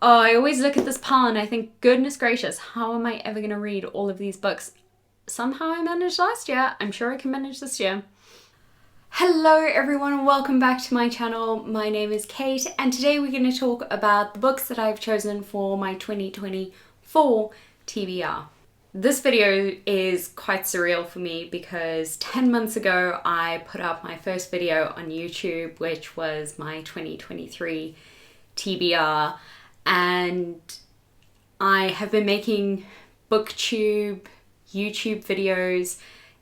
Oh, I always look at this pile and I think, goodness gracious, how am I ever going to read all of these books? Somehow I managed last year. I'm sure I can manage this year. Hello everyone and welcome back to my channel. My name is Kate and today we're going to talk about the books that I've chosen for my 2024 TBR. This video is quite surreal for me because 10 months ago I put up my first video on YouTube, which was my 2023 TBR, and I have been making booktube YouTube videos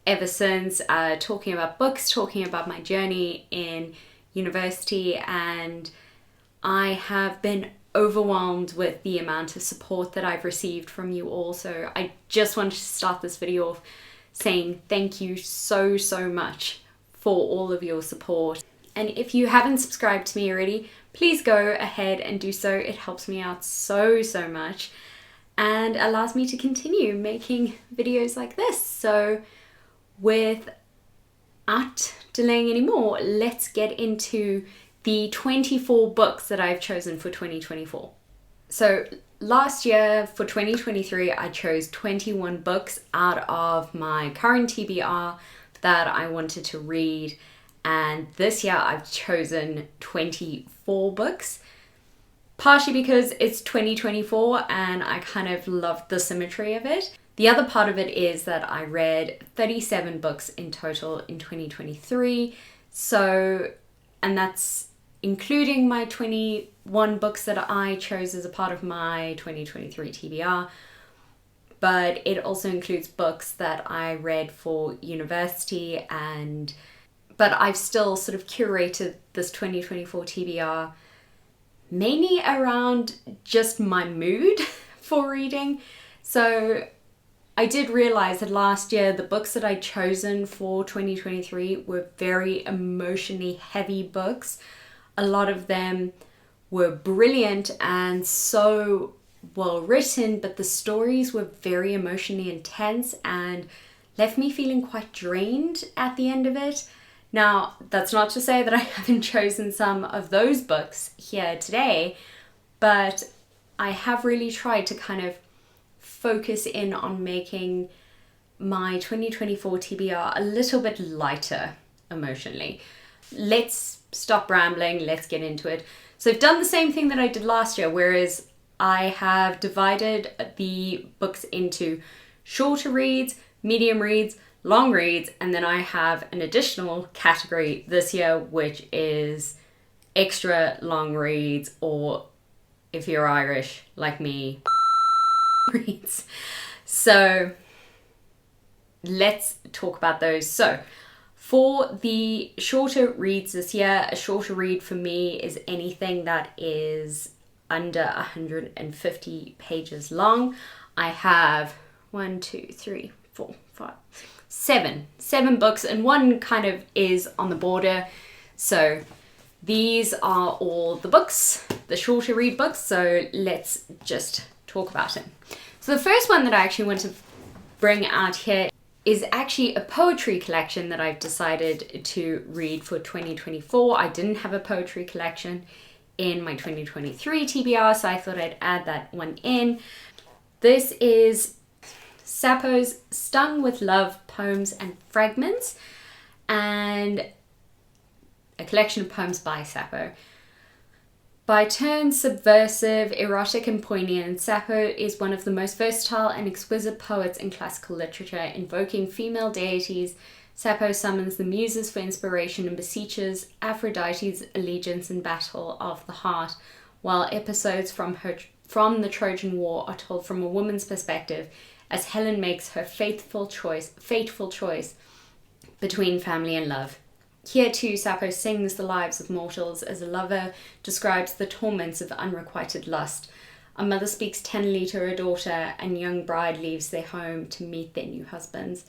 ever since, talking about books, talking about my journey in university, and I have been overwhelmed with the amount of support that I've received from you all. So I just wanted to start this video off saying thank you so much for all of your support. And if you haven't subscribed to me already, please go ahead and do so. It helps me out so much and allows me to continue making videos like this. So without delaying anymore, let's get into the 24 books that I've chosen for 2024. So last year for 2023, I chose 21 books out of my current TBR that I wanted to read. And this year I've chosen 24 books, partially because it's 2024 and I kind of loved the symmetry of it. The other part of it is that I read 37 books in total in 2023. So, and that's including my 21 books that I chose as a part of my 2023 TBR. But it also includes books that I read for university, but I've still sort of curated this 2024 TBR mainly around just my mood for reading. So I did realize that last year the books that I'd chosen for 2023 were very emotionally heavy books. A lot of them were brilliant and so well written, but the stories were very emotionally intense and left me feeling quite drained at the end of it. Now, that's not to say that I haven't chosen some of those books here today, but I have really tried to kind of focus in on making my 2024 TBR a little bit lighter emotionally. Let's stop rambling, let's get into it. So I've done the same thing that I did last year, whereas I have divided the books into shorter reads, medium reads, long reads, and then I have an additional category this year, which is extra long reads, or if you're Irish like me, reads. So let's talk about those. So for the shorter reads this year, a shorter read for me is anything that is under 150 pages long. I have 7 books, and one kind of is on the border. So these are all the books, the shorter read books. So let's just talk about it. So the first one that I actually want to bring out here is actually a poetry collection that I've decided to read for 2024. I didn't have a poetry collection in my 2023 TBR, so I thought I'd add that one in. This is Sappho's Stung with Love Poems and Fragments, and a collection of poems by Sappho. By turns subversive, erotic and poignant, Sappho is one of the most versatile and exquisite poets in classical literature. Invoking female deities, Sappho summons the muses for inspiration and beseeches Aphrodite's allegiance in battle of the heart, while episodes from the Trojan War are told from a woman's perspective, as Helen makes her fateful choice between family and love. Here too, Sappho sings the lives of mortals as a lover describes the torments of unrequited lust. A mother speaks tenderly to her daughter, and young bride leaves their home to meet their new husbands.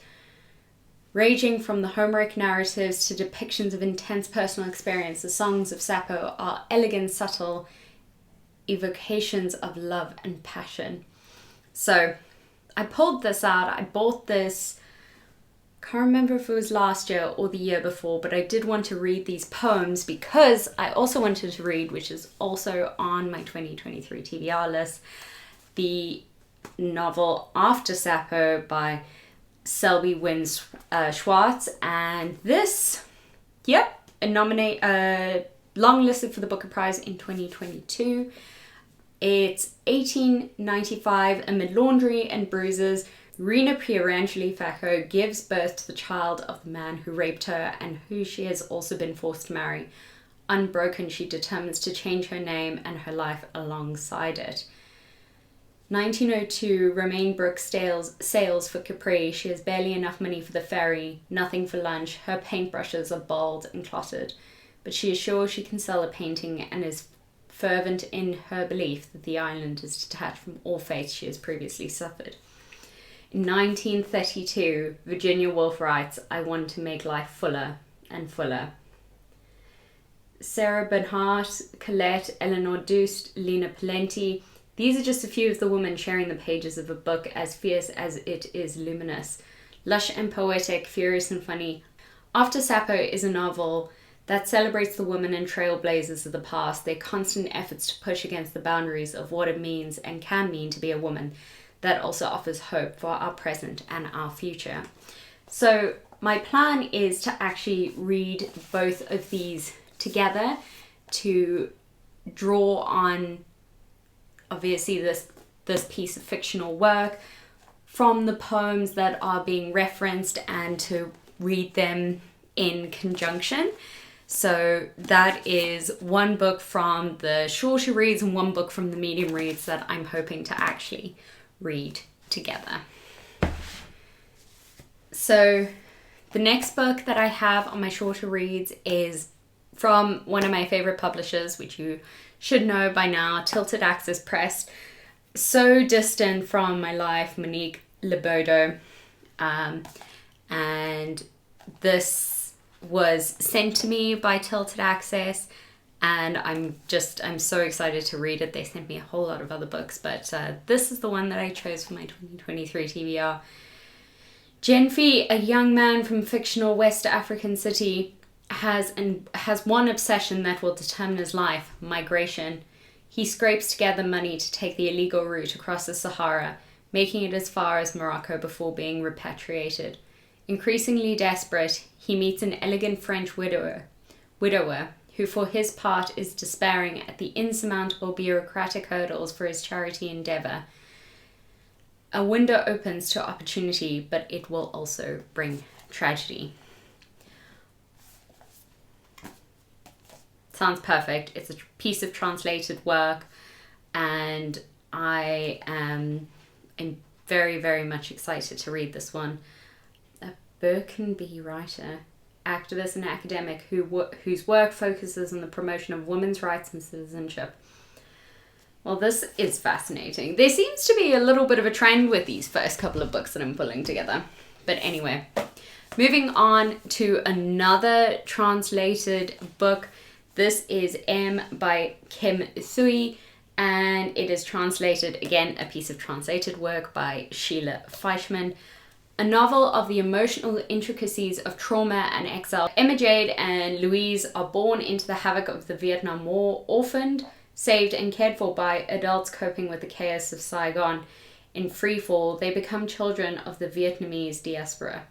Ranging from the Homeric narratives to depictions of intense personal experience, the songs of Sappho are elegant, subtle evocations of love and passion. So I pulled this out. I bought this Can't remember if it was last year or the year before, but I did want to read these poems because I also wanted to read, which is also on my 2023 TBR list, the novel After Sappho by Selby, Wynn, Schwartz, and this, longlisted for the Booker Prize in 2022. It's 1895, amid laundry and bruises, Rena Pierangeli Facco gives birth to the child of the man who raped her and who she has also been forced to marry. Unbroken, she determines to change her name and her life alongside it. 1902, Romaine Brooke sails for Capri. She has barely enough money for the ferry, nothing for lunch. Her paintbrushes are bald and clotted, but she is sure she can sell a painting and is fervent in her belief that the island is detached from all fates she has previously suffered. In 1932, Virginia Woolf writes, I want to make life fuller and fuller. Sarah Bernhardt, Colette, Eleanor Dust, Lena Palenti. These are just a few of the women sharing the pages of a book as fierce as it is luminous. Lush and poetic, furious and funny. After Sappho is a novel that celebrates the women and trailblazers of the past, their constant efforts to push against the boundaries of what it means and can mean to be a woman, that also offers hope for our present and our future. So my plan is to actually read both of these together to draw on obviously this piece of fictional work from the poems that are being referenced and to read them in conjunction. So that is one book from the shorter reads and one book from the medium reads that I'm hoping to actually read together. So the next book that I have on my shorter reads is from one of my favorite publishers, which you should know by now, Tilted Axis Press. So distant from my life, Monique Ilboudo. And this was sent to me by Tilted Access, and I'm so excited to read it. They sent me a whole lot of other books, but this is the one that I chose for my 2023 TBR. Genfi, a young man from fictional West African city, has one obsession that will determine his life: migration. He scrapes together money to take the illegal route across the Sahara, making it as far as Morocco before being repatriated. Increasingly desperate, he meets an elegant French widower who for his part is despairing at the insurmountable bureaucratic hurdles for his charity endeavour. A window opens to opportunity, but it will also bring tragedy. Sounds perfect. It's a piece of translated work, and I am very, very much excited to read this one. A Birkenby writer, activist and academic whose work focuses on the promotion of women's rights and citizenship. Well, this is fascinating. There seems to be a little bit of a trend with these first couple of books that I'm pulling together. But anyway, moving on to another translated book. This is M by Kim Thuy, and it is translated, again, a piece of translated work by Sheila Fleischman. A novel of the emotional intricacies of trauma and exile. Emma Jade and Louise are born into the havoc of the Vietnam War, orphaned, saved and cared for by adults coping with the chaos of Saigon. In freefall, they become children of the Vietnamese diaspora.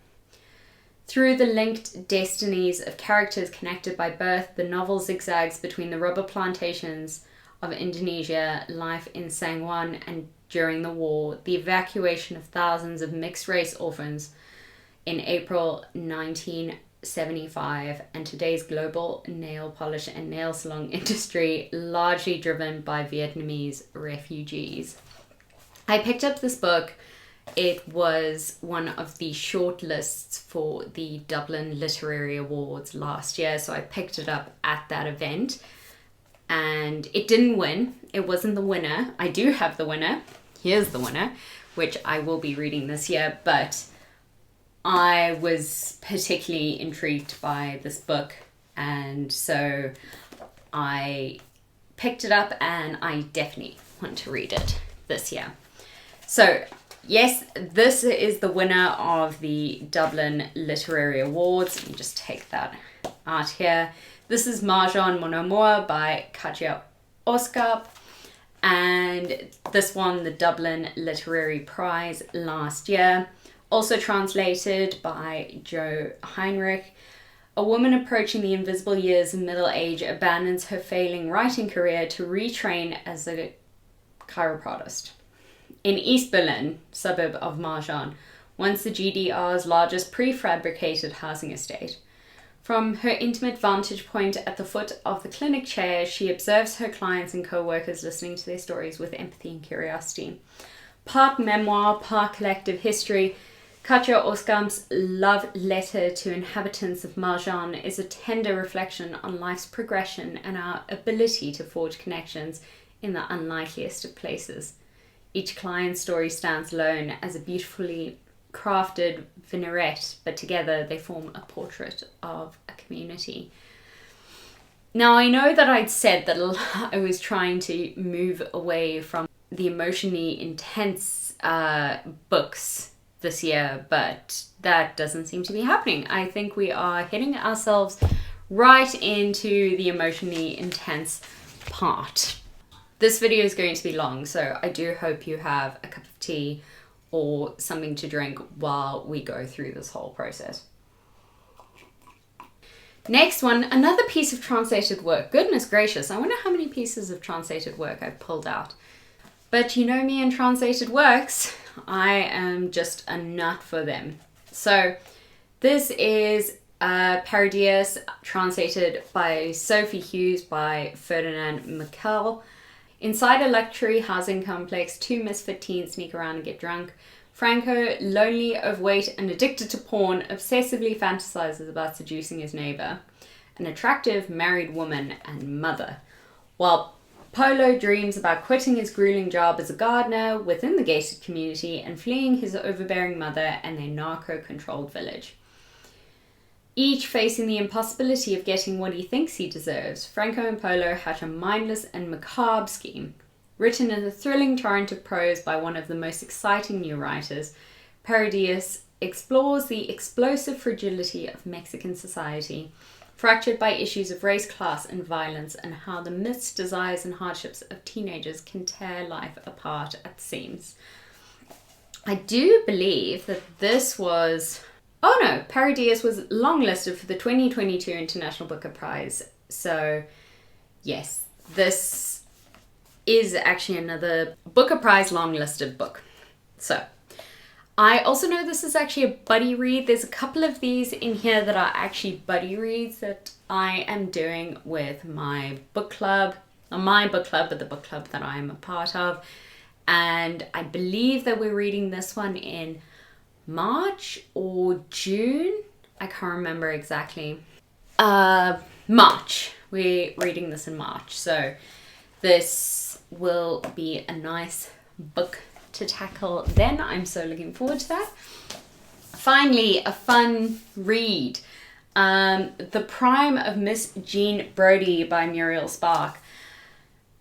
Through the linked destinies of characters connected by birth, the novel zigzags between the rubber plantations of Indonesia, life in Saigon, and during the war, the evacuation of thousands of mixed-race orphans in April 1975, and today's global nail polish and nail salon industry, largely driven by Vietnamese refugees. I picked up this book. It was one of the shortlists for the Dublin Literary Awards last year, so I picked it up at that event. And it didn't win. It wasn't the winner. I do have the winner. Here's the winner, which I will be reading this year, but I was particularly intrigued by this book, and so I picked it up and I definitely want to read it this year. So Yes, this is the winner of the Dublin Literary Awards. Let me just take that out here. This is Marjan Mon Amour by Katja Oskar, and this won the Dublin Literary Prize last year. Also translated by Joe Heinrich. A woman approaching the invisible years of middle age abandons her failing writing career to retrain as a chiropractist. In East Berlin, suburb of Marjan, once the GDR's largest prefabricated housing estate. From her intimate vantage point at the foot of the clinic chair, she observes her clients and co-workers listening to their stories with empathy and curiosity. Part memoir, part collective history, Katja Oskam's love letter to inhabitants of Marjan is a tender reflection on life's progression and our ability to forge connections in the unlikeliest of places. Each client's story stands alone as a beautifully crafted vignette, but together they form a portrait of a community. Now, I know that I'd said that I was trying to move away from the emotionally intense books this year, but that doesn't seem to be happening. I think we are hitting ourselves right into the emotionally intense part. This video is going to be long, so I do hope you have a cup of tea or something to drink while we go through this whole process. Next one, another piece of translated work. Goodness gracious, I wonder how many pieces of translated work I've pulled out. But you know me and translated works, I am just a nut for them. So this is Paradais, translated by Sophie Hughes by Ferdinand Michel. Inside a luxury housing complex, two misfit teens sneak around and get drunk. Franco, lonely, overweight, and addicted to porn, obsessively fantasizes about seducing his neighbor, an attractive married woman and mother, while Polo dreams about quitting his grueling job as a gardener within the gated community and fleeing his overbearing mother and their narco-controlled village. Each facing the impossibility of getting what he thinks he deserves, Franco and Polo hatch a mindless and macabre scheme. Written in a thrilling torrent of prose by one of the most exciting new writers, Paradais explores the explosive fragility of Mexican society, fractured by issues of race, class, and violence, and how the myths, desires, and hardships of teenagers can tear life apart at the seams. I do believe that this was... Oh no, Paradais was longlisted for the 2022 International Booker Prize. So yes, this is actually another Booker Prize longlisted book. So I also know this is actually a buddy read. There's a couple of these in here that are actually buddy reads that I am doing with my book club. Not my book club, but the book club that I am a part of. And I believe that we're reading this one in March or June. I can't remember exactly. March. We're reading this in March. So this will be a nice book to tackle then. I'm so looking forward to that. Finally, a fun read. The Prime of Miss Jean Brodie by Muriel Spark.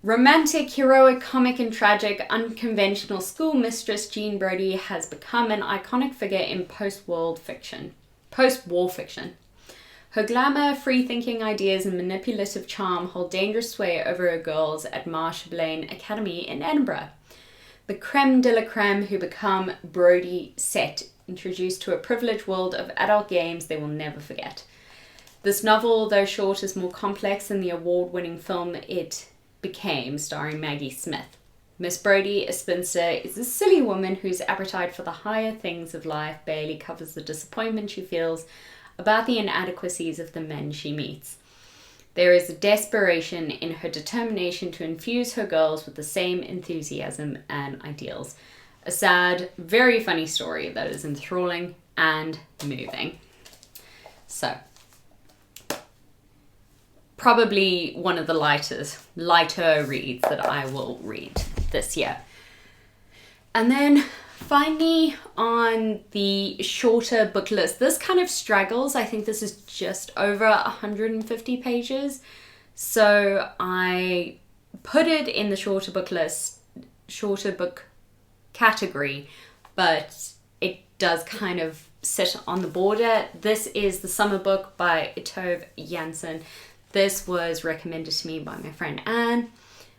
Romantic, heroic, comic and tragic, unconventional schoolmistress Jean Brodie has become an iconic figure in post-war fiction. Her glamour, free-thinking ideas and manipulative charm hold dangerous sway over her girls at Marsh-Blaine Academy in Edinburgh. The creme de la creme who become Brodie set, introduced to a privileged world of adult games they will never forget. This novel, though short, is more complex than the award-winning film it became, starring Maggie Smith. Miss Brodie, a spinster, is a silly woman whose appetite for the higher things of life barely covers the disappointment she feels about the inadequacies of the men she meets. There is a desperation in her determination to infuse her girls with the same enthusiasm and ideals. A sad, very funny story that is enthralling and moving. So, probably one of the lighter reads that I will read this year. And then finally on the shorter book list, this kind of straggles. I think this is just over 150 pages. So I put it in the shorter book list, shorter book category, but it does kind of sit on the border. This is The Summer Book by Trove Janson. This was recommended to me by my friend Anne.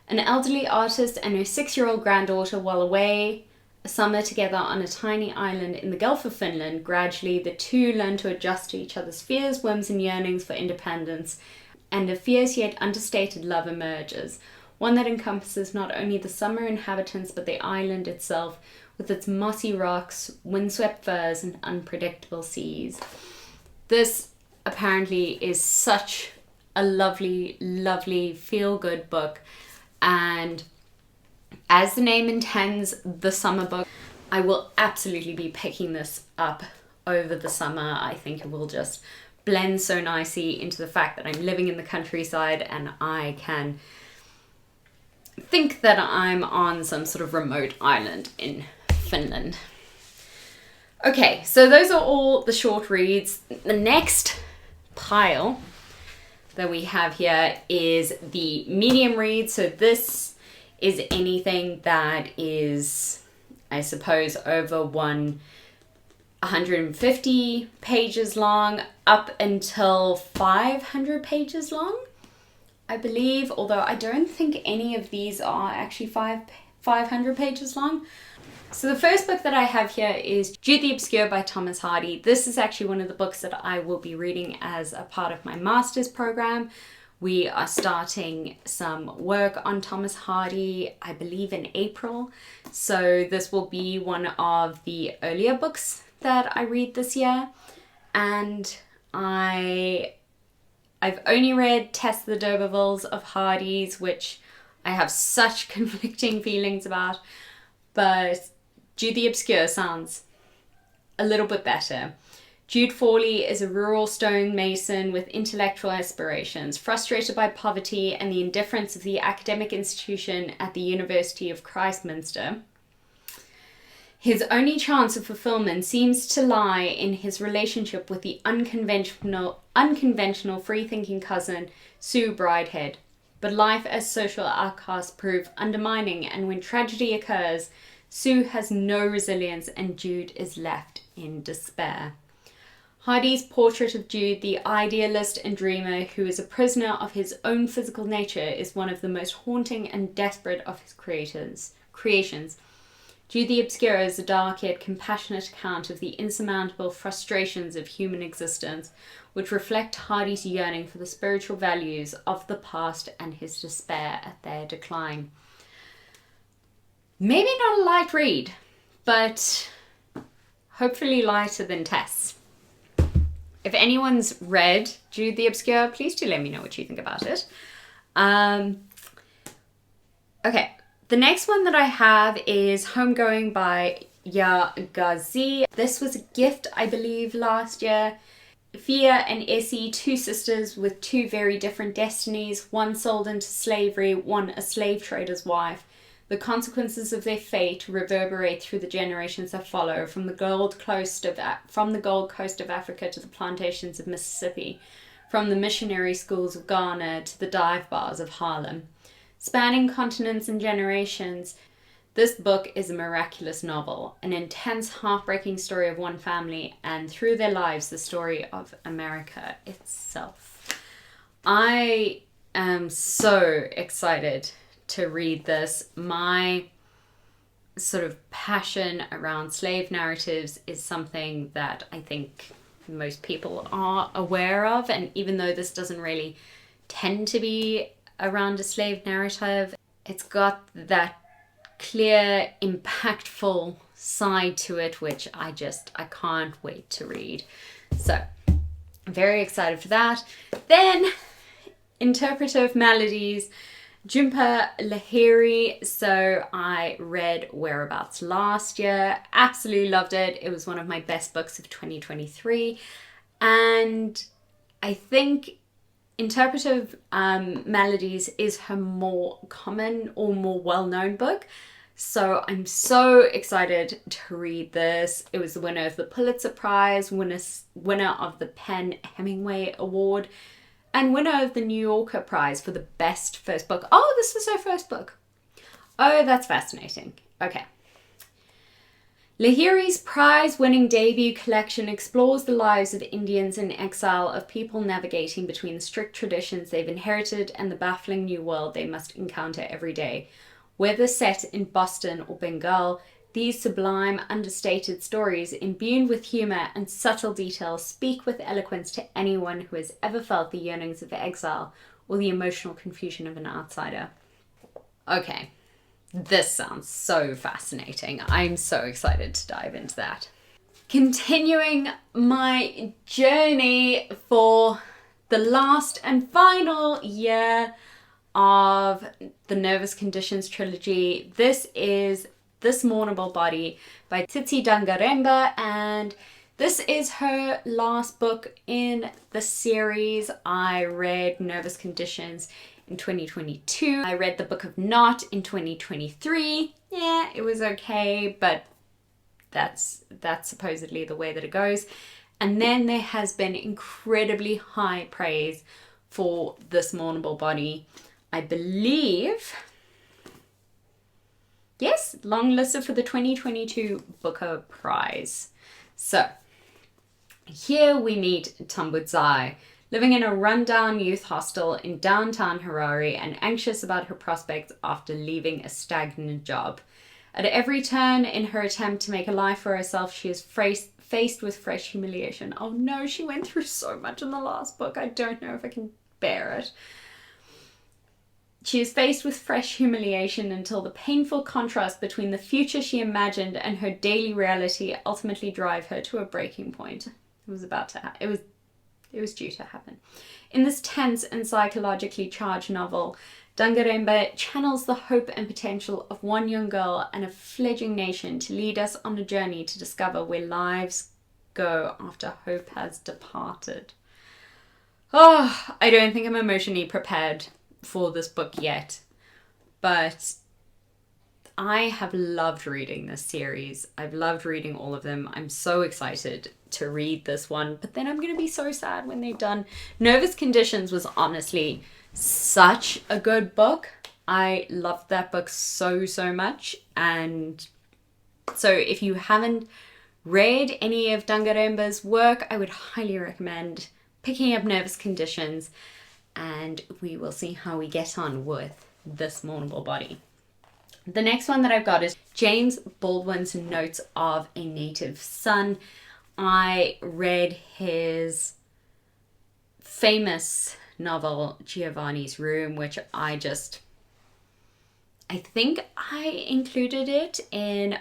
An elderly artist and her 6-year-old granddaughter, while away a summer together on a tiny island in the Gulf of Finland, gradually the two learn to adjust to each other's fears, whims and yearnings for independence, and a fierce yet understated love emerges, one that encompasses not only the summer inhabitants but the island itself, with its mossy rocks, windswept firs and unpredictable seas. This apparently is such a lovely, lovely feel-good book, and as the name intends, The Summer Book, I will absolutely be picking this up over the summer. I think it will just blend so nicely into the fact that I'm living in the countryside and I can think that I'm on some sort of remote island in Finland. Okay, so those are all the short reads. The next pile that we have here is the medium read. So this is anything that is, I suppose, over 150 pages long up until 500 pages long, I believe, although I don't think any of these are actually 500 pages long. So the first book that I have here is Jude the Obscure by Thomas Hardy. This is actually one of the books that I will be reading as a part of my master's program. We are starting some work on Thomas Hardy, I believe in April. So this will be one of the earlier books that I read this year. And I've only read Tess the D'Urbervilles of Hardy's, which I have such conflicting feelings about. But Jude the Obscure sounds a little bit better. Jude Fawley is a rural stonemason with intellectual aspirations, frustrated by poverty and the indifference of the academic institution at the University of Christminster. His only chance of fulfillment seems to lie in his relationship with the unconventional free-thinking cousin, Sue Bridehead. But life as social outcasts prove undermining, and when tragedy occurs, Sue has no resilience and Jude is left in despair. Hardy's portrait of Jude, the idealist and dreamer who is a prisoner of his own physical nature, is one of the most haunting and desperate of his creations. Jude the Obscure is a dark yet compassionate account of the insurmountable frustrations of human existence, which reflect Hardy's yearning for the spiritual values of the past and his despair at their decline. Maybe not a light read, but hopefully lighter than Tess. If anyone's read Jude the Obscure, please do let me know what you think about it. Okay, the next one that I have is Homegoing by Ya Ghazi. This was a gift, I believe, last year. Fia and Essie, two sisters with two very different destinies, one sold into slavery, one a slave trader's wife. The consequences of their fate reverberate through the generations that follow, from the Gold Coast of Africa to the plantations of Mississippi, from the missionary schools of Ghana to the dive bars of Harlem. Spanning continents and generations, this book is a miraculous novel, an intense, heartbreaking story of one family, and through their lives, the story of America itself. I am so excited to read this. My sort of passion around slave narratives is something that I think most people are aware of, and even though this doesn't really tend to be around a slave narrative, it's got that clear, impactful side to it, which I can't wait to read. So I'm very excited for that. Then Interpretive Melodies, Jhumpa Lahiri. So I read Whereabouts last year, absolutely loved it. It was one of my best books of 2023, and I think Interpretive Melodies is her more common or more well-known book. So I'm so excited to read this. It was the winner of the Pulitzer Prize, winner of the PEN Hemingway Award, and winner of the New Yorker Prize for the best first book. Oh, this was her first book. Oh, that's fascinating. Okay. Lahiri's prize-winning debut collection explores the lives of Indians in exile, of people navigating between the strict traditions they've inherited and the baffling new world they must encounter every day. Whether set in Boston or Bengal, these sublime, understated stories, imbued with humour and subtle detail, speak with eloquence to anyone who has ever felt the yearnings of exile or the emotional confusion of an outsider. Okay. This sounds so fascinating. I'm so excited to dive into that. Continuing my journey for the last and final year of the Nervous Conditions trilogy. This is This Mournable Body by Tsitsi Dangarembga, and this is her last book in the series. I read Nervous Conditions in 2022. I read the Book of Not in 2023. Yeah, it was okay, but that's supposedly the way that it goes. And then there has been incredibly high praise for This Mournable Body. I believe, yes, longlisted for the 2022 Booker Prize. So here we meet Tambudzai, living in a rundown youth hostel in downtown Harare and anxious about her prospects after leaving a stagnant job. At every turn in her attempt to make a life for herself, she is faced with fresh humiliation. Oh no, she went through so much in the last book. I don't know if I can bear it. She is faced with fresh humiliation until the painful contrast between the future she imagined and her daily reality ultimately drive her to a breaking point. It was about to happen. It was due to happen. In this tense and psychologically charged novel, Dangarembga channels the hope and potential of one young girl and a fledgling nation to lead us on a journey to discover where lives go after hope has departed. Oh, I don't think I'm emotionally prepared for this book yet, but I have loved reading this series. I've loved reading all of them. I'm so excited to read this one, but then I'm going to be so sad when they're done. Nervous Conditions was honestly such a good book. I loved that book so much, and so if you haven't read any of Dangarembga's work, I would highly recommend picking up Nervous Conditions, and we will see how we get on with This Mournable Body. The next one that I've got is James Baldwin's Notes of a Native Son. I read his famous novel Giovanni's Room, which I think I included it in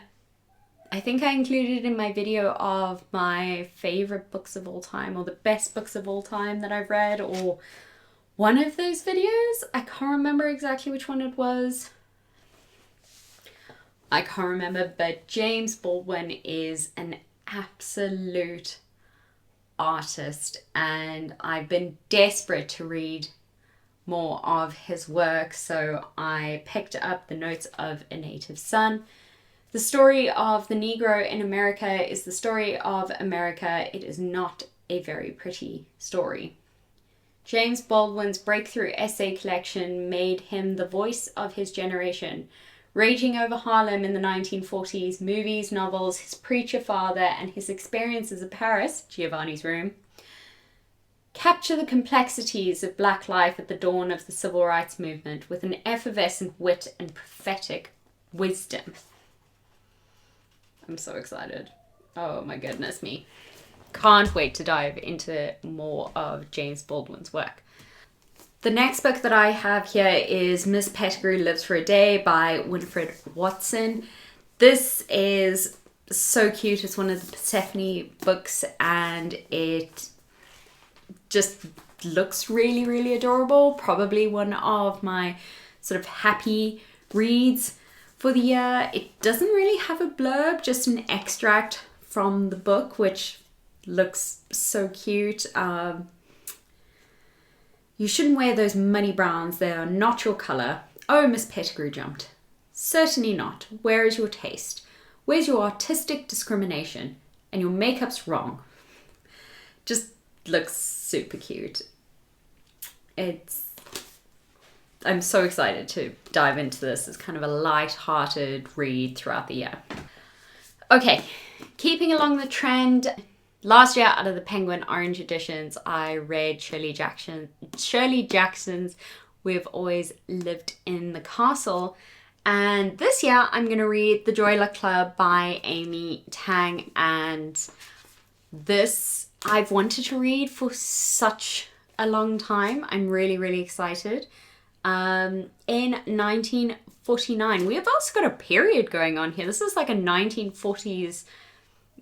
my video of my favorite books of all time, or the best books of all time that I've read, or one of those videos. I can't remember exactly which one it was. I can't remember, but James Baldwin is an absolute artist, and I've been desperate to read more of his work, so I picked up The Notes of a Native Son. The story of the Negro in America is the story of America. It is not a very pretty story. James Baldwin's breakthrough essay collection made him the voice of his generation, raging over Harlem in the 1940s. Movies, novels, his preacher father, and his experiences of Paris, Giovanni's Room, capture the complexities of black life at the dawn of the civil rights movement with an effervescent wit and prophetic wisdom. I'm so excited. Oh my goodness me. Can't wait to dive into more of James Baldwin's work. The next book that I have here is Miss Pettigrew Lives for a Day by Winifred Watson. This is so cute. It's one of the Persephone books, and it just looks really adorable. Probably one of my sort of happy reads for the year. It doesn't really have a blurb, just an extract from the book, which looks so cute. You shouldn't wear those muddy browns. They are not your colour. Oh, Miss Pettigrew jumped. Certainly not. Where is your taste? Where's your artistic discrimination? And your makeup's wrong. Just looks super cute. I'm so excited to dive into this. It's kind of a light-hearted read throughout the year. Okay, keeping along the trend, last year out of the Penguin Orange editions, I read Shirley Jackson's We've Always Lived in the Castle. And this year I'm going to read The Joy Luck Club by Amy Tang. And this I've wanted to read for such a long time. I'm really, really excited. In 1949, we have also got a period going on here. This is like a 1940s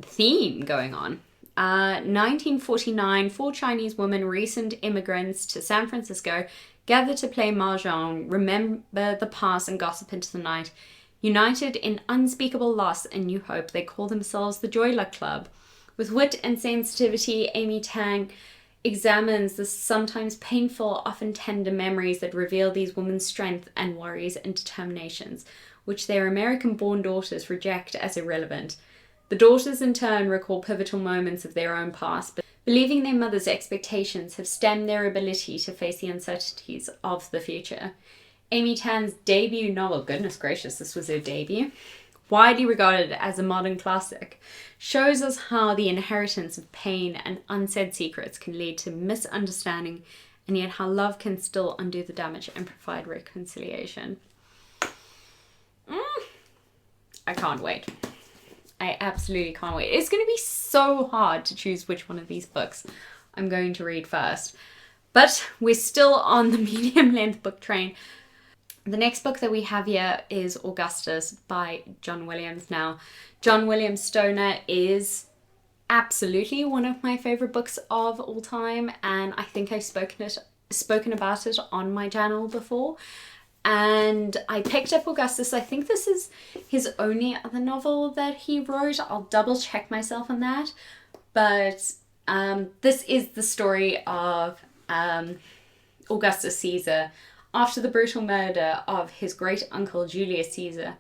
theme going on. 1949, 4 Chinese women, recent immigrants to San Francisco, gather to play mahjong, remember the past and gossip into the night. United in unspeakable loss and new hope, they call themselves the Joy Luck Club. With wit and sensitivity, Amy Tang examines the sometimes painful, often tender memories that reveal these women's strength and worries and determinations, which their American-born daughters reject as irrelevant. The daughters in turn recall pivotal moments of their own past, but believing their mother's expectations have stemmed their ability to face the uncertainties of the future. Amy Tang's debut novel, goodness gracious, this was her debut, widely regarded as a modern classic, shows us how the inheritance of pain and unsaid secrets can lead to misunderstanding, and yet how love can still undo the damage and provide reconciliation. I can't wait. I absolutely can't wait. It's going to be so hard to choose which one of these books I'm going to read first. But we're still on the medium length book train. The next book that we have here is Augustus by John Williams. Now, John Williams Stoner is absolutely one of my favorite books of all time, and I think I've spoken about it on my channel before. And I picked up Augustus. I think this is his only other novel that he wrote. I'll double check myself on that. But this is the story of Augustus Caesar. After the brutal murder of his great-uncle Julius Caesar,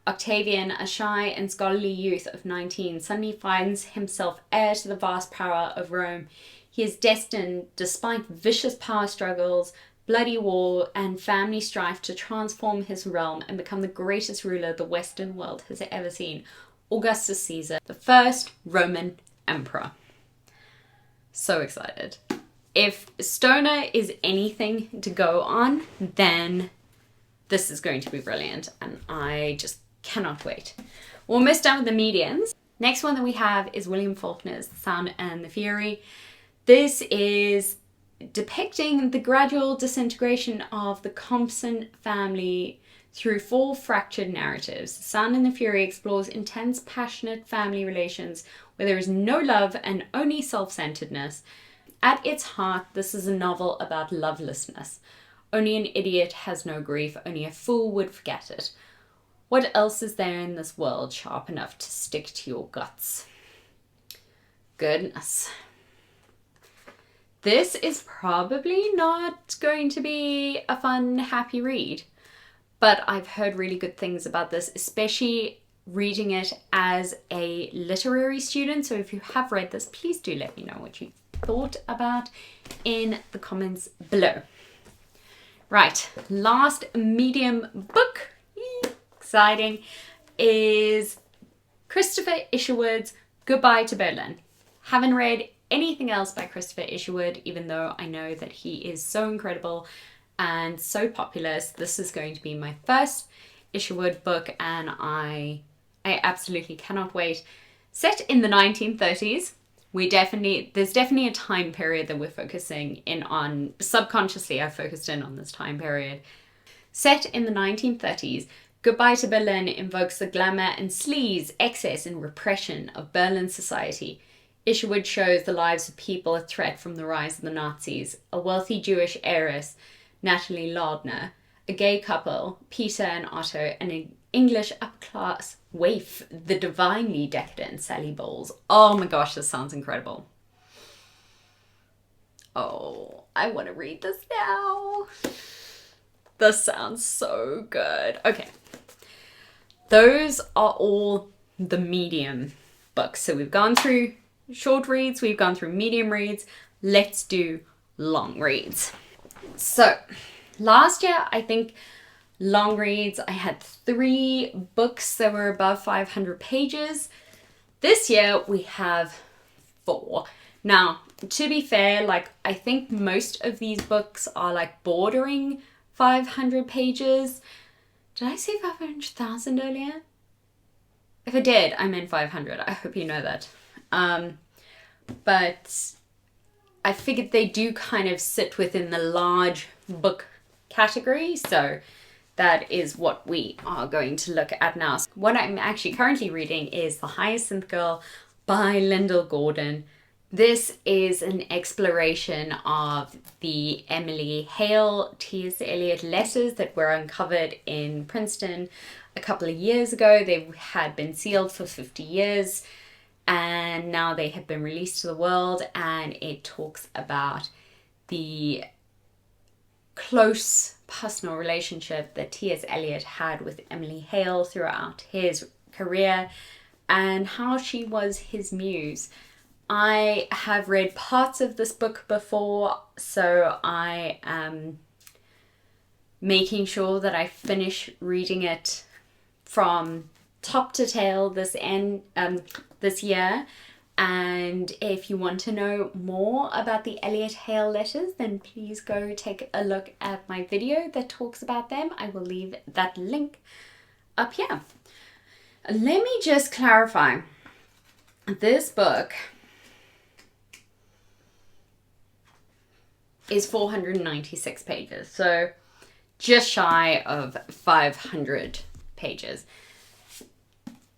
Octavian, a shy and scholarly youth of 19, suddenly finds himself heir to the vast power of Rome. He is destined, despite vicious power struggles, bloody war, and family strife, to transform his realm and become the greatest ruler the Western world has ever seen. Augustus Caesar, the first Roman emperor. So excited. If Stoner is anything to go on, then this is going to be brilliant, and I just cannot wait. We're almost done with the medians. Next one that we have is William Faulkner's The Sound and the Fury. This is depicting the gradual disintegration of the Thompson family through 4 fractured narratives. The Sound and the Fury explores intense, passionate family relations where there is no love and only self-centeredness. At its heart, this is a novel about lovelessness. Only an idiot has no grief, only a fool would forget it. What else is there in this world sharp enough to stick to your guts? Goodness. This is probably not going to be a fun, happy read, but I've heard really good things about this, especially reading it as a literary student. So if you have read this, please do let me know what you thought about in the comments below. Right, last medium book, exciting, is Christopher Isherwood's Goodbye to Berlin. Haven't read anything else by Christopher Isherwood, even though I know that he is so incredible and so popular. So this is going to be my first Isherwood book, and I absolutely cannot wait. Set in the 1930s, there's definitely a time period that we're focusing in on. Subconsciously, I've focused in on this time period. Set in the 1930s, Goodbye to Berlin invokes the glamour and sleaze, excess and repression of Berlin society. Isherwood shows the lives of people a threat from the rise of the Nazis. A wealthy Jewish heiress, Natalie Lardner, a gay couple, Peter and Otto, and an English upper-class waif, the divinely decadent Sally Bowles. Oh my gosh, this sounds incredible. Oh, I want to read this now. This sounds so good. Okay. Those are all the medium books. So we've gone through short reads, we've gone through medium reads. Let's do long reads. So last year, I think long reads, I had 3 books that were above 500 pages. This year we have 4. Now, to be fair, like, I think most of these books are like bordering 500 pages. Did I say 500,000 earlier? If I did, I meant 500. I hope you know that. But I figured they do kind of sit within the large book category, so that is what we are going to look at now. So what I'm actually currently reading is The Hyacinth Girl by Lyndall Gordon. This is an exploration of the Emily Hale T.S. Eliot letters that were uncovered in Princeton a couple of years ago. They had been sealed for 50 years and now they have been released to the world, and it talks about the close personal relationship that T.S. Eliot had with Emily Hale throughout his career and how she was his muse. I have read parts of this book before, so I am making sure that I finish reading it from top to tail this year. And if you want to know more about the Eliot Hale letters, then please go take a look at my video that talks about them. I will leave that link up here. Let me just clarify. This book is 496 pages, so just shy of 500 pages.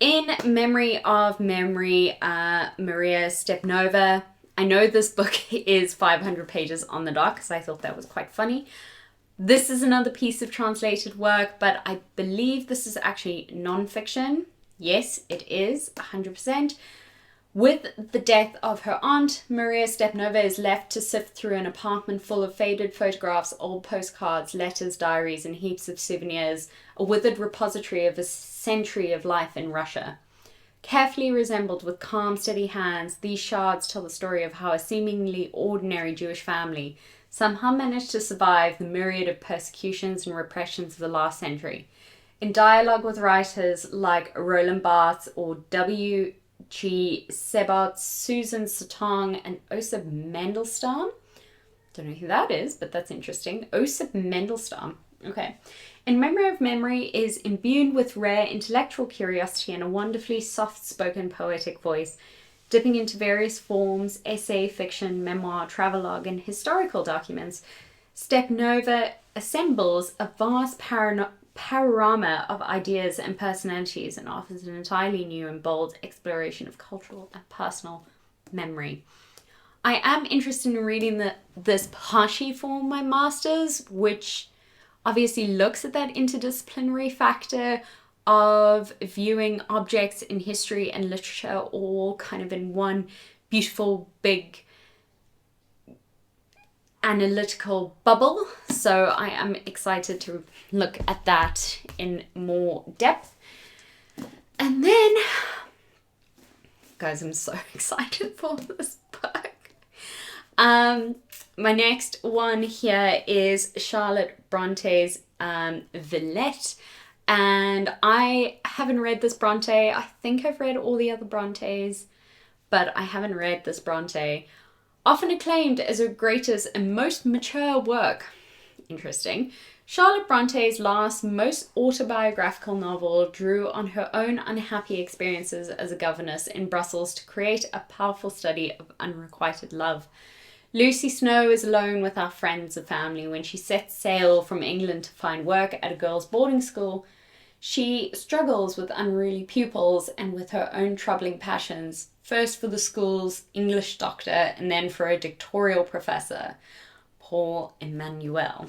In memory of Maria Stepnova, I know this book is 500 pages on the dot because I thought that was quite funny. This is another piece of translated work, but I believe this is actually non-fiction. Yes, it is, 100%. With the death of her aunt, Maria Stepnova is left to sift through an apartment full of faded photographs, old postcards, letters, diaries, and heaps of souvenirs, a withered repository of a century of life in Russia. Carefully reassembled with calm, steady hands, these shards tell the story of how a seemingly ordinary Jewish family somehow managed to survive the myriad of persecutions and repressions of the last century. In dialogue with writers like Roland Barthes or W.G. Sebart, Susan Sontag, and Osip Mandelstam. Don't know who that is, but that's interesting. Osip Mandelstam. Okay. In Memory of Memory is imbued with rare intellectual curiosity and a wonderfully soft-spoken poetic voice, dipping into various forms, essay, fiction, memoir, travelogue, and historical documents. Stepnova assembles a vast panorama of ideas and personalities and offers an entirely new and bold exploration of cultural and personal memory. I am interested in reading this partially for my master's, which obviously looks at that interdisciplinary factor of viewing objects in history and literature all kind of in one beautiful, big, analytical bubble. So I am excited to look at that in more depth. And then, guys, I'm so excited for this book. My next one here is Charlotte Bronte's Villette, and I haven't read this Brontë. I think I've read all the other Brontes, but I haven't read this Brontë. Often acclaimed as her greatest and most mature work. Interesting. Charlotte Bronte's last, most autobiographical novel drew on her own unhappy experiences as a governess in Brussels to create a powerful study of unrequited love. Lucy Snow is alone with our friends and family when she sets sail from England to find work at a girls' boarding school. She struggles with unruly pupils and with her own troubling passions, first for the school's English doctor and then for a dictatorial professor, Paul Emmanuel.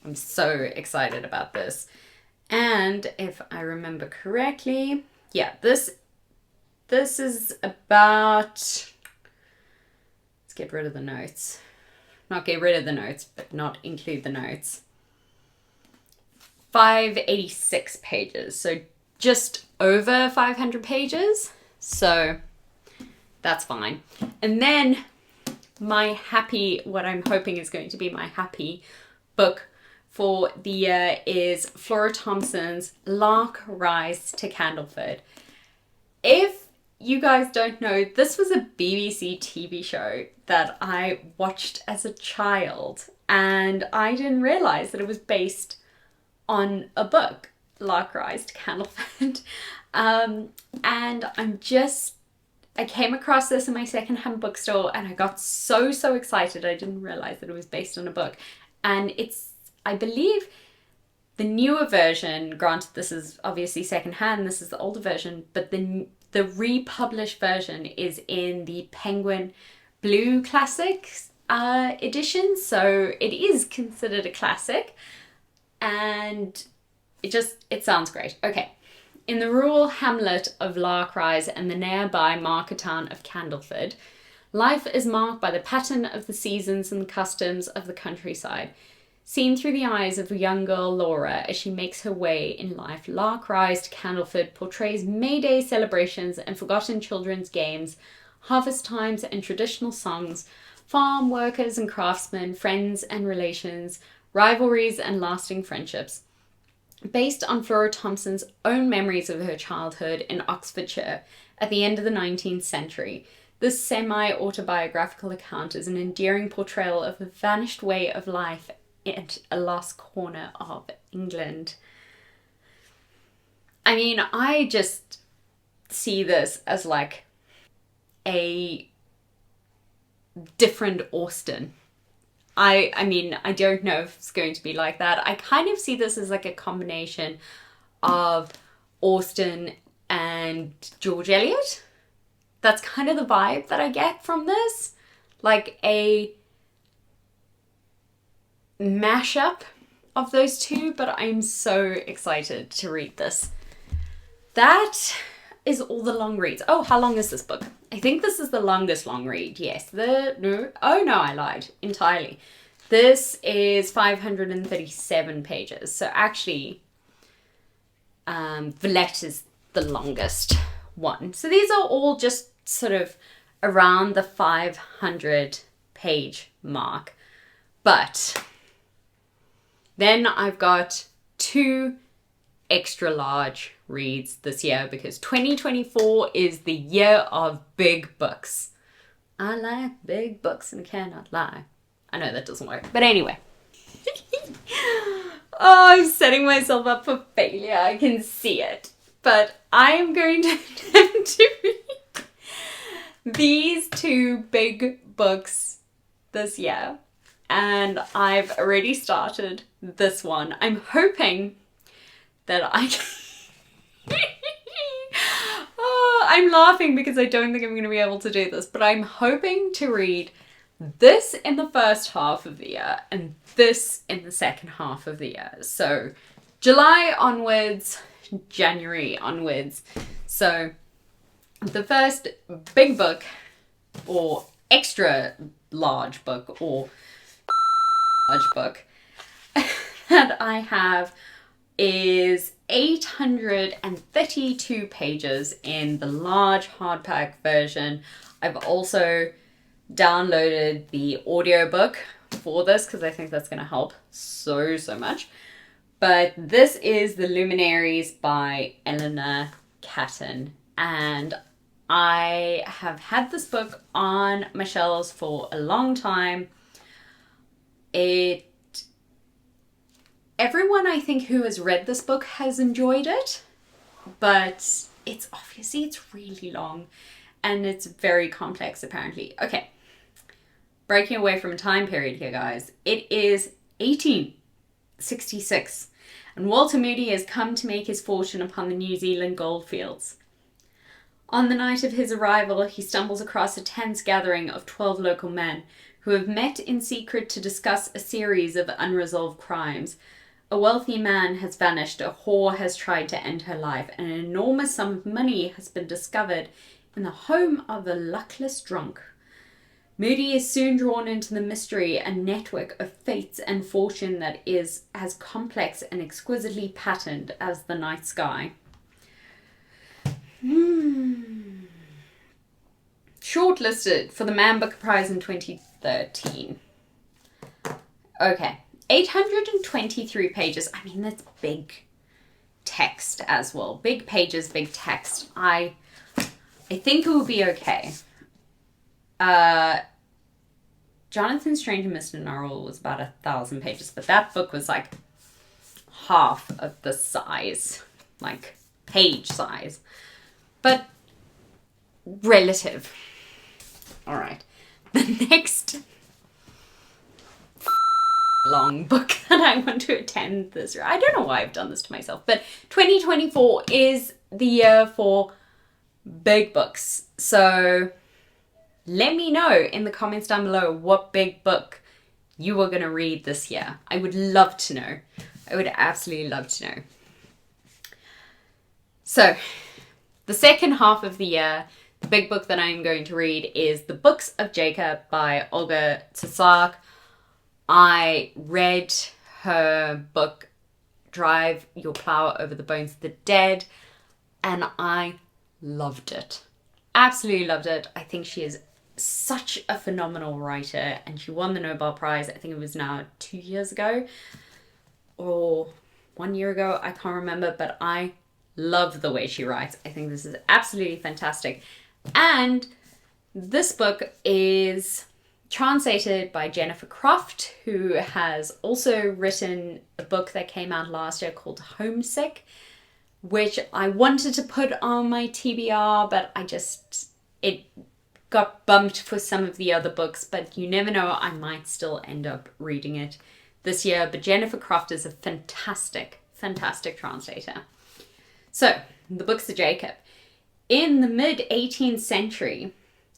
I'm so excited about this. And if I remember correctly, yeah, this is about... Let's get rid of the notes. Not get rid of the notes, but not include the notes. 586 pages, so just over 500 pages. So that's fine. And then what I'm hoping is going to be my happy book for the year is Flora Thompson's Lark Rise to Candleford. If you guys don't know, this was a BBC TV show that I watched as a child, and I didn't realise that it was based on a book, Lark, Candleford. And I came across this in my secondhand bookstore and I got so excited. I didn't realise that it was based on a book. And it's, I believe, the newer version, granted this is obviously secondhand, this is the older version, but the republished version is in the Penguin Blue Classics edition, so it is considered a classic, and it sounds great. Okay. In the rural hamlet of Lark and the nearby market town of Candleford, life is marked by the pattern of the seasons and the customs of the countryside. Seen through the eyes of young girl Laura as she makes her way in life, Lark to Candleford portrays May Day celebrations and forgotten children's games, harvest times and traditional songs, farm workers and craftsmen, friends and relations, rivalries and lasting friendships. Based on Flora Thompson's own memories of her childhood in Oxfordshire at the end of the 19th century, this semi-autobiographical account is an endearing portrayal of a vanished way of life in a lost corner of England. I mean, I just see this as like a different Austen. I mean, I don't know if it's going to be like that. I kind of see this as like a combination of Austen and George Eliot. That's kind of the vibe that I get from this. Like a mashup of those two, but I'm so excited to read this. That is all the long reads. Oh, how long is this book? I think this is the longest long read. Yes. I lied entirely. This is 537 pages. So actually, Villette is the longest one. So these are all just sort of around the 500 page mark. But then I've got 2 extra large reads this year because 2024 is the year of big books. I like big books and cannot lie. I know that doesn't work, but anyway. Oh, I'm setting myself up for failure. I can see it. But I am going to attempt to read these 2 big books this year. And I've already started this one. I'm hoping that I can... Oh, I'm laughing because I don't think I'm going to be able to do this, but I'm hoping to read this in the first half of the year and this in the second half of the year. So July onwards, January onwards. So the first big book or extra large book or large book that I have is 832 pages in the large hardback version. I've also downloaded the audiobook for this because I think that's going to help so much. But this is The Luminaries by Eleanor Catton, and I have had this book on my shelves for a long time. Everyone I think who has read this book has enjoyed it, but it's really long and it's very complex apparently. Okay, breaking away from a time period here, guys. It is 1866 and Walter Moody has come to make his fortune upon the New Zealand goldfields. On the night of his arrival, he stumbles across a tense gathering of 12 local men who have met in secret to discuss a series of unresolved crimes. A wealthy man has vanished, a whore has tried to end her life, and an enormous sum of money has been discovered in the home of a luckless drunk. Moody is soon drawn into the mystery and network of fates and fortune that is as complex and exquisitely patterned as the night sky. Shortlisted for the Man Booker Prize in 2013. Okay, 823 pages. I mean, that's big. text as well. Big pages, big text. I think it will be okay. Jonathan Strange and Mr. Norrell was about 1,000 pages, but that book was like half of the size, like page size, but relative. All right, the next long book that I want to attend this year. I don't know why I've done this to myself, but 2024 is the year for big books. So let me know in the comments down below what big book you are going to read this year. I would love to know. I would absolutely love to know. So the second half of the year, the big book that I'm going to read is The Books of Jacob by Olga Tokarczuk. I read her book, Drive Your Plow Over the Bones of the Dead, and I loved it. Absolutely loved it. I think she is such a phenomenal writer, and she won the Nobel Prize. I think it was now 2 years ago or 1 year ago. I can't remember, but I love the way she writes. I think this is absolutely fantastic. And this book is translated by Jennifer Croft, who has also written a book that came out last year called Homesick, which I wanted to put on my TBR, but it got bumped for some of the other books, but you never know, I might still end up reading it this year. But Jennifer Croft is a fantastic, fantastic translator. So, The Books of Jacob. In the mid-18th century,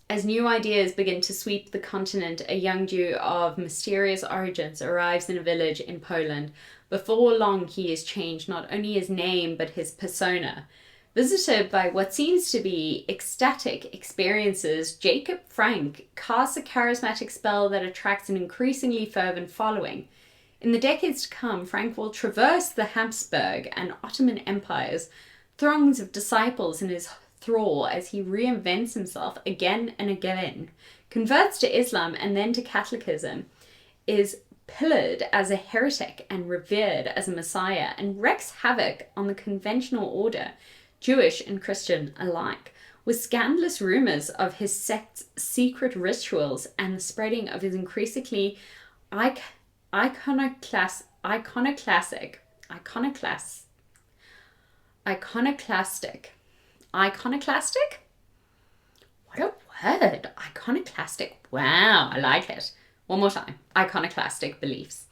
as new ideas begin to sweep the continent, a young Jew of mysterious origins arrives in a village in Poland. Before long, he is changed, not only his name, but his persona. Visited by what seems to be ecstatic experiences, Jacob Frank casts a charismatic spell that attracts an increasingly fervent following. In the decades to come, Frank will traverse the Habsburg and Ottoman empires, throngs of disciples in his thrall as he reinvents himself again and again, converts to Islam and then to Catholicism, is pillared as a heretic and revered as a messiah, and wreaks havoc on the conventional order, Jewish and Christian alike, with scandalous rumors of his sect's secret rituals and the spreading of his increasingly iconoclastic. What a word! Iconoclastic. Wow, I like it. One more time. Iconoclastic beliefs.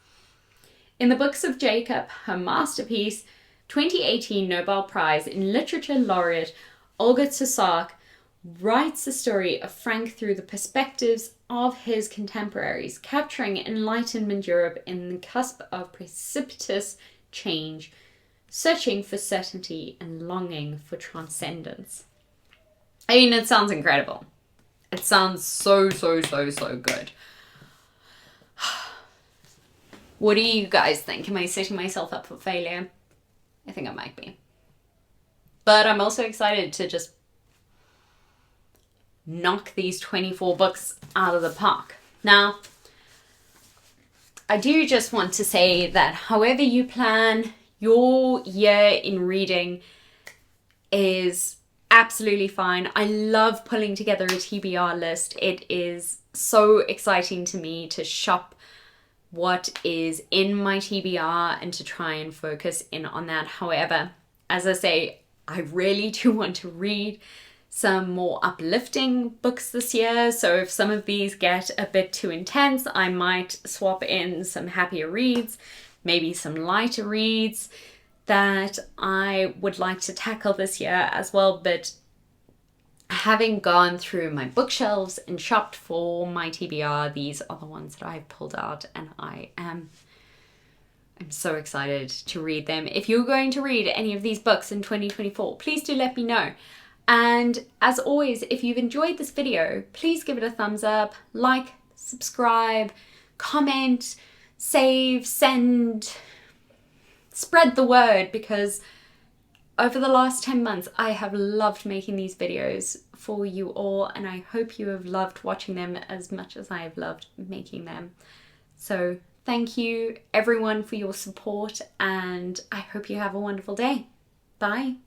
In The Books of Jacob, her masterpiece, 2018 Nobel Prize in Literature laureate Olga Tokarczuk writes the story of Frank through the perspectives of his contemporaries, capturing Enlightenment Europe in the cusp of precipitous change, searching for certainty and longing for transcendence. I mean, it sounds incredible. It sounds so good. What do you guys think? Am I setting myself up for failure? I think I might be. But I'm also excited to just knock these 24 books out of the park. Now, I do just want to say that however you plan your year in reading is absolutely fine. I love pulling together a TBR list. It is so exciting to me to shop what is in my TBR and to try and focus in on that. However, as I say, I really do want to read some more uplifting books this year. So if some of these get a bit too intense, I might swap in some happier reads, maybe some lighter reads that I would like to tackle this year as well. But having gone through my bookshelves and shopped for my TBR, these are the ones that I've pulled out, and I'm so excited to read them. If you're going to read any of these books in 2024, please do let me know. And as always, if you've enjoyed this video, please give it a thumbs up, like, subscribe, comment, save, send, spread the word, because over the last 10 months, I have loved making these videos for you all, and I hope you have loved watching them as much as I have loved making them. So thank you everyone for your support, and I hope you have a wonderful day. Bye.